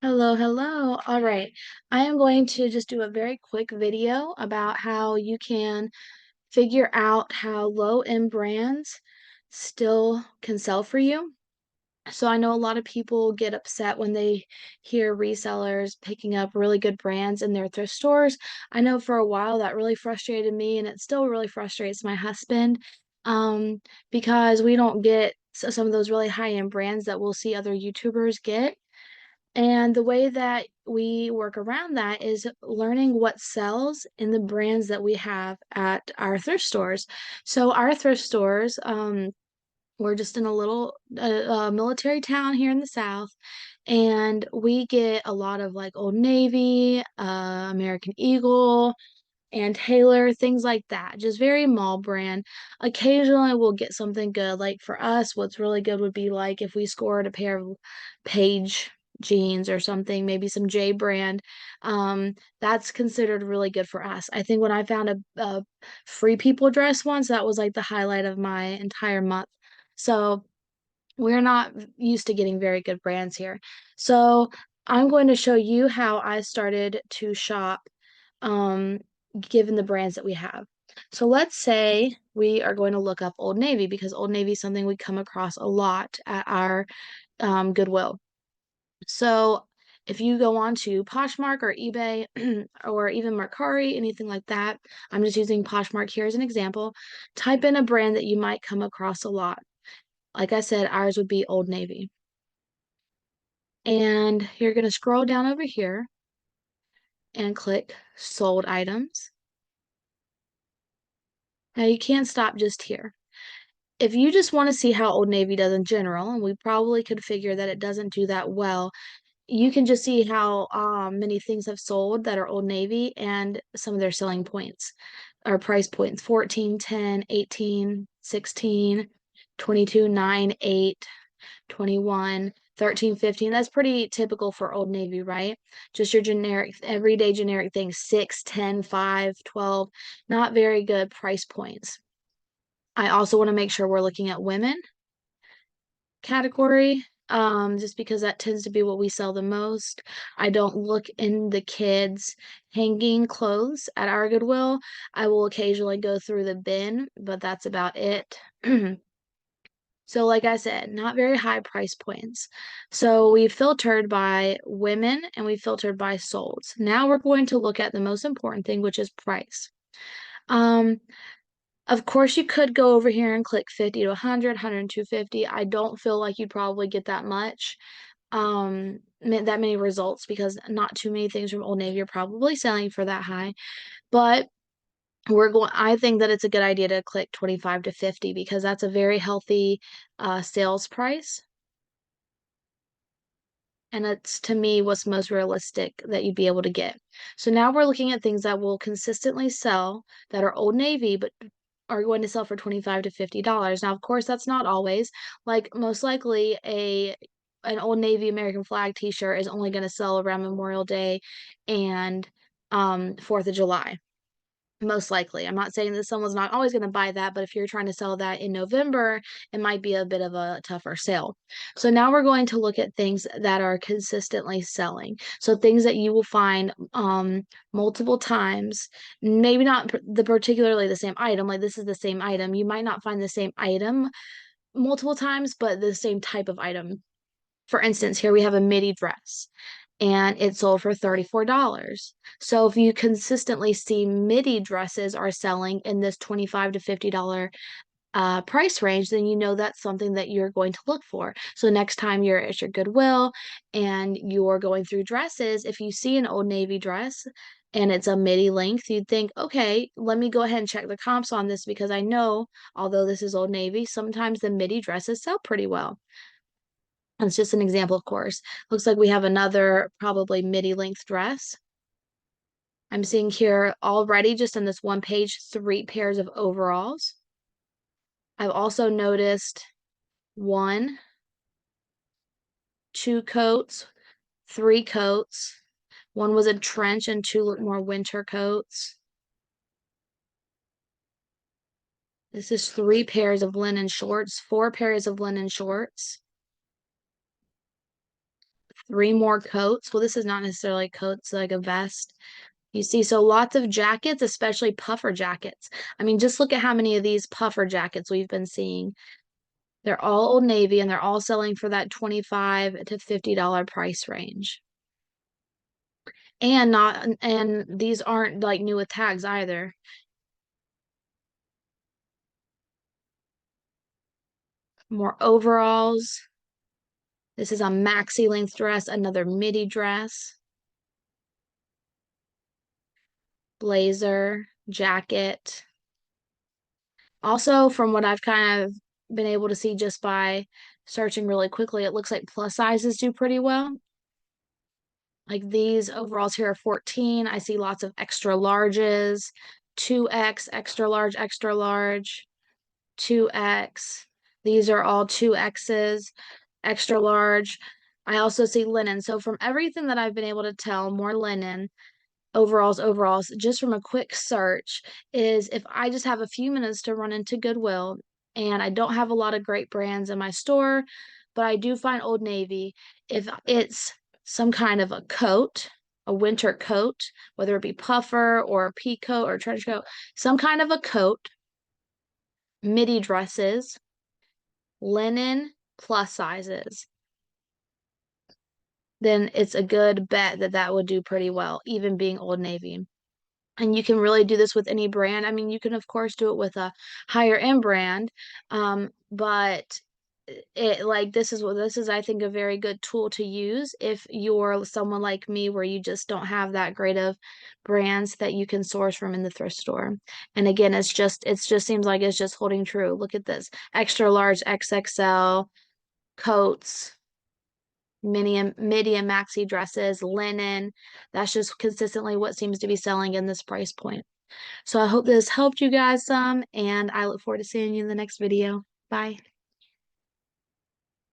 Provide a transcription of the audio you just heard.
Hello, hello. All right. I am going to just do a very quick video about how you can figure out how low-end brands still can sell for you. So I know a lot of people get upset when they hear resellers picking up really good brands in their thrift stores. I know for a while that really frustrated me, and it still really frustrates my husband, um, because we don't get some of those really high-end brands that we'll see other YouTubers get. And the way that we work around that is learning what sells in the brands that we have at our thrift stores. So our thrift stores, we're just in a little military town here in the South, and we get a lot of like Old Navy, American Eagle, and Taylor, things like that. Just very mall brand. Occasionally we'll get something good. Like for us, what's really good would be like if we scored a pair of Page jeans or something, maybe some J brand. That's considered really good for us. I think when I found a Free People dress once, that was like the highlight of my entire month. So we're not used to getting very good brands here. So I'm going to show you how I started to shop, um, given the brands that we have. So let's say we are going to look up Old Navy because Old Navy is something we come across a lot at our Goodwill. So if you go on to Poshmark or eBay or even Mercari, anything like that, I'm just using Poshmark here as an example. Type in a brand that you might come across a lot. Like I said, ours would be Old Navy. And you're going to scroll down over here and click sold items. Now you can't stop just here. If you just want to see how Old Navy does in general, and we probably could figure that it doesn't do that well, you can just see how many things have sold that are Old Navy and some of their selling points or price points: 14, 10, 18, 16, 22, 9, 8, 21, 13, 15. That's pretty typical for Old Navy, right? Just your generic, everyday generic things: 6, 10, 5, 12. Not very good price points. I also want to make sure we're looking at women category, just because that tends to be what we sell the most. I don't look in the kids' hanging clothes at our Goodwill. I will occasionally go through the bin, but that's about it. So, like I said, not very high price points. So, we filtered by women and we filtered by solds. Now we're going to look at the most important thing, which is price. Um, of course, you could go over here and click 50 to 100, 100 to 250. I don't feel like you'd probably get that much, that many results, because not too many things from Old Navy are probably selling for that high. But I think that it's a good idea to click 25 to 50 because that's a very healthy sales price. And it's, to me, what's most realistic that you'd be able to get. So now we're looking at things that will consistently sell that are Old Navy, but are going to sell for 25 to $50. Now, of course, that's not always. Like most likely an Old Navy American flag t-shirt is only going to sell around Memorial Day and 4th of July. Most likely. I'm not saying that someone's not always going to buy that, but if you're trying to sell that in November, it might be a bit of a tougher sale. So now we're going to look at things that are consistently selling. So things that you will find multiple times, maybe not particularly the same item, like this is the same item. You might not find the same item multiple times, but the same type of item. For instance, here we have a midi dress and it sold for $34. So if you consistently see midi dresses are selling in this $25 to $50 price range, then you know that's something that you're going to look for. So next time you're at your Goodwill and you're going through dresses, if you see an Old Navy dress and it's a midi length, you'd think, okay, let me go ahead and check the comps on this because I know, although this is Old Navy, sometimes the midi dresses sell pretty well. It's just an example, of course. Looks like we have another probably midi length dress. I'm seeing here already, just on this one page, 3 pairs of overalls. I've also noticed 1, 2 coats, 3 coats. One was a trench and 2 look more winter coats. This is 3 pairs of linen shorts, 4 pairs of linen shorts, three more coats. Well, this is not necessarily coats, like a vest. You see, so lots of jackets, especially puffer jackets. I mean, just look at how many of these puffer jackets we've been seeing. They're all Old Navy and they're all selling for that $25 to $50 price range. And these aren't like new with tags either. More overalls. This is a maxi length dress, another midi dress, blazer, jacket. Also, from what I've kind of been able to see just by searching really quickly, it looks like plus sizes do pretty well. Like these overalls here are 14. I see lots of extra larges, 2X, extra large, 2X. These are all 2X's, extra large. I also see linen. So from everything that I've been able to tell, more linen, overalls, just from a quick search, is if I just have a few minutes to run into Goodwill and I don't have a lot of great brands in my store, but I do find Old Navy, if it's some kind of a coat, a winter coat, whether it be puffer or a pea coat or a trench coat, some kind of a coat, midi dresses, linen plus sizes, then it's a good bet that that would do pretty well, even being Old Navy. And you can really do this with any brand. I mean, you can of course do it with a higher end brand, but it like this is I think a very good tool to use if you're someone like me where you just don't have that great of brands that you can source from in the thrift store. And again, it's just seems like it's just holding true. Look at this. Extra large XXL coats, midi and maxi dresses, linen. That's just consistently what seems to be selling in this price point. So I hope this helped you guys some, and I look forward to seeing you in the next video. Bye.